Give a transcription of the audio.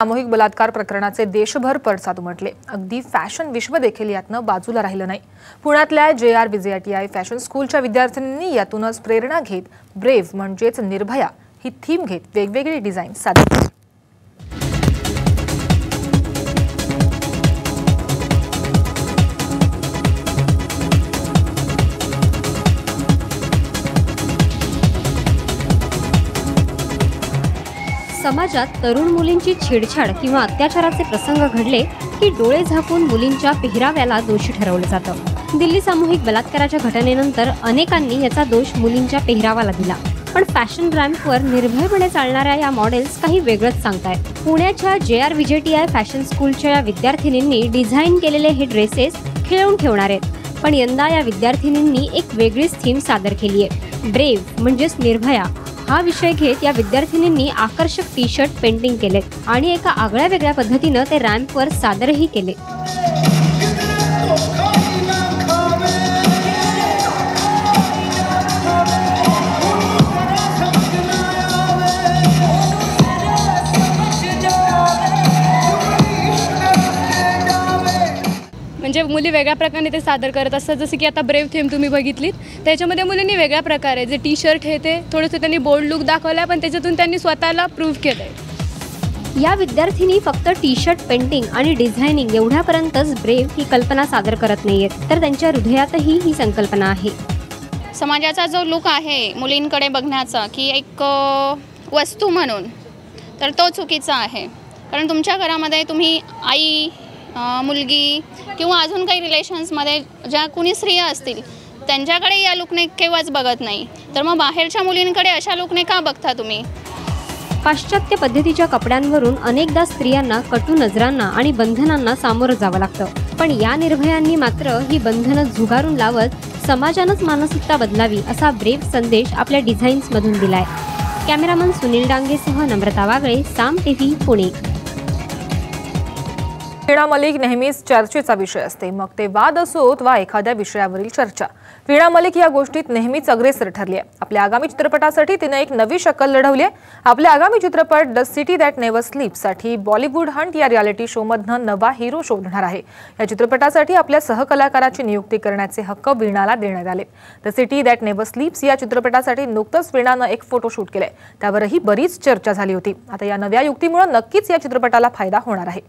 सामूहिक बलात्कार प्रकरणाचे देशभर पडसाद उमटले। अगदी फॅशन विश्व देखील यातनं बाजूला राहिलं नाही। पुण्यातल्या JR VJITI फॅशन स्कूलच्या विद्यार्थ्यांनी यातूनच प्रेरणा घेत ब्रेव्ह म्हणजेच निर्भया ही थीम घेत वेगवेगळी डिझाईन सादर केली। समाजात तरुण मुलींची छेडछाड किंवा अत्याचाराचे प्रसंग घडले की डोळे झाकून मुलींच्या पेहराव्याला दोषी ठरवलं जातं। दिल्ली सामूहिक बलात्काराच्या घटनेनंतर अनेकांनी याचा दोष मुलींच्या पेहरावाला दिला, पण फॅशन रॅम्पवर निर्भयपणे चालणाऱ्या या मॉडेल्स काही वेगळंच सांगतायत। पुण्याच्या JR VJITI फॅशन स्कूलच्या या विद्यार्थिनींनी डिझाईन केलेले हे ड्रेसेस खिळवून ठेवणार आहेत, पण यंदा या विद्यार्थिनींनी एक वेगळीच थीम सादर केली आहे। ब्रेव्ह म्हणजेच निर्भया हा विषय घेत या विद्यार्थिनींनी आकर्षक टी-शर्ट पेंटिंग केलेत आणि एका आगळ्या वेगळ्या पद्धतीनं ते रॅम्पवर सादरही केले। म्हणजे मुली वेगळ्या प्रकारे ते सादर करत असतात। जसं की आता ब्रेव्ह थीम तुम्ही बघितलीत, त्याच्यामध्ये मुलींनी वेगळ्या प्रकारे जे टी-शर्ट हे ते थोडंसं त्यांनी बोल्ड लुक दाखवला, पण त्याच्यातून त्यांनी स्वतःला प्रूव्ह केलंय। या विद्यार्थिनी फक्त टी-शर्ट पेंटिंग आणि डिझायनिंग एवढ्यापर्यंतच ब्रेव्ह ही कल्पना सादर करत नाहीयेत, तर त्यांच्या हृदयातही ही संकल्पना आहे। समाजाचा जो लुक आहे मुलींकडे बघण्याचा की एक वस्तू म्हणून, तर तो चुकीचा आहे। कारण तुमच्या घरामध्ये तुम्ही आई, मुलगी किंवा अजून काही रिलेशन्समध्ये ज्या कुणी स्त्रिया असतील त्यांच्याकडे या लुकने केव्हाच बघत नाही, तर मग बाहेरच्या मुलींकडे अशा लुकने का बघता तुम्ही? पाश्चात्य पद्धतीच्या कपड्यांवरून अनेकदा स्त्रियांना कटू नजरांना आणि बंधनांना सामोरं जावं लागतं, पण या निर्भयांनी मात्र ही बंधनं झुगारून लावत समाजानंच मानसिकता बदलावी असा ब्रेव्ह संदेश आपल्या डिझाईन्समधून दिलाय। कॅमेरामन सुनील डांगेसह नम्रता वागळे, साम TV, पुणे। वीणा मलिक नेहमीच चर्चेचा विषय असते, मग ते वाद असोत वा एखाद्या विषयावरील चर्चा। वीणा मलिक या गोष्टीत नेहमीच अग्रेसर ठरली आहे। आपल्या आगामी चित्रपटासाठी तिने एक नवी शक्कल लढवली आहे। आपल्या आगामी चित्रपट द सिटी दॅट नेव्हर स्लीप्स साठी बॉलिवूड हंट या रियालिटी शो मधनं नवा हिरो शोधणार आहे। या चित्रपटासाठी आपल्या सहकलाकाराची नियुक्ती करण्याचे हक्क वीणाला देण्यात आले। द सिटी दॅट नेव्हर स्लीप्स या चित्रपटासाठी नुकतंच वीणानं एक फोटोशूट केलंय, त्यावरही बरीच चर्चा झाली होती। आता या नव्या युक्तीमुळे नक्कीच या चित्रपटाला फायदा होणार आहे।